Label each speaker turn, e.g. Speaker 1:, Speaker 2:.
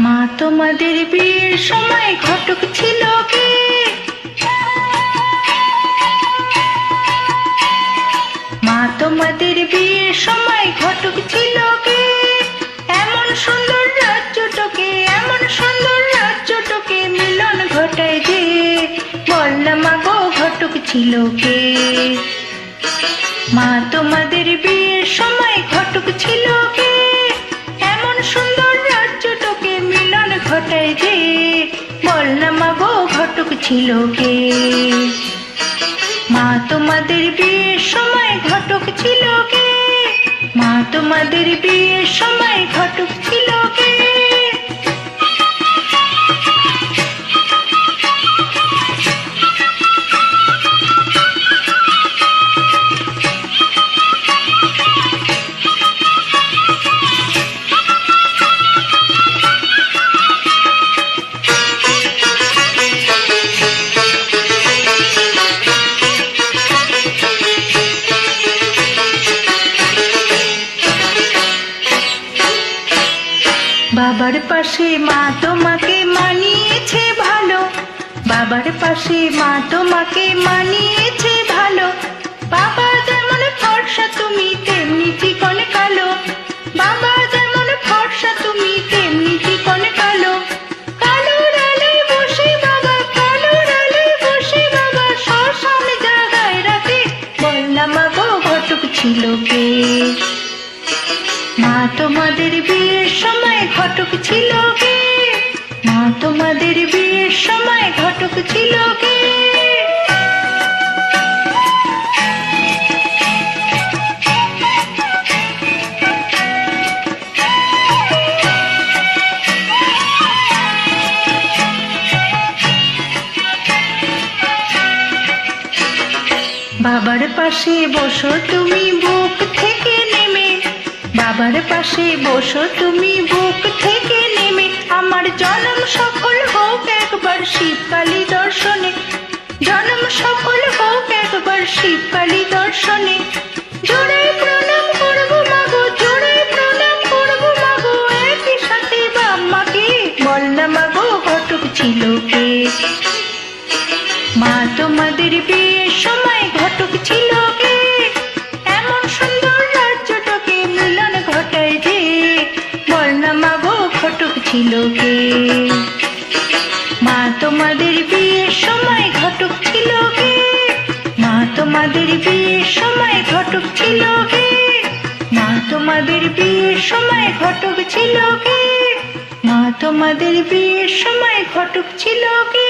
Speaker 1: মা তোমাদের বিয়ের সময় ঘটক ছিল কে? মা তোমাদের বিয়ের সময় ঘটক ছিল কে? এমন সুন্দর রাজ্যটাকে, এমন সুন্দর রাজ্যটাকে মিলন ঘটায় যে, বল না মা গো ঘটক ছিল কে? মা তোমাদের বিয়ের সময় ঘটক ছিল কে? এমন সুন্দর রাজ্যটাকে মিলন ঘটায় যে, বল না মা গো ঘটক ছিল কে? মা তোমাদের বিয়ের সময় ঘটক ছিল কে? মা তোমাদের বিয়ের সময় ঘটক ছিল কে? বাবার পাশে মা তোমাকে মানিয়েছে ভালো, বাবার পাশে মা তোমাকে মানিয়েছে ভালো। বাবা যেমন ফর্সা তুমি তেমনি চিকন কালো, বাবা যেমন ফর্সা তুমি তেমনি চিকন কালো। কালোর আলোয় বসে বাবা, কালোর আলোয় বসে বাবা শ্মশান জাগায় রাতে, বল না মা গো ঘটক ছিল কে? মা তোমাদের বিয়ের সময় ঘটক ছিল কে? মা তোমাদের বিয়ের সময় ঘটক ছিল কে? বাবার পাশে বসো তুমি বুক থেকে নেমে, বাবার পাশে বসো তুমি বুক থেকে নেমে। আমার জন্ম সফল হোক একবার শিবকালী দর্শনে, জন্ম সফল হোক একবার শিবকালী দর্শনে। জোরে প্রণাম করবো মাগো, জোরে প্রণাম করবো মাগো, একই সাথে বাম্মাকে, বল না মাগো ঘটক ছিল কে? মা তোমাদের বিয়ের সময় ঘটক ছিল কে? এমন সুন্দর রাজ্যটাকে মিলন ঘটায় যে, বল না মা গো ঘটক ছিল কে? মা তোমাদের বিয়ের সময় ঘটক ছিল কে? মা তোমাদের বিয়ের সময় ঘটক ছিল কে? মা তোমাদের বিয়ের সময় ঘটক ছিল কে? মা তোমাদের বিয়ের সময় ঘটক ছিল কে?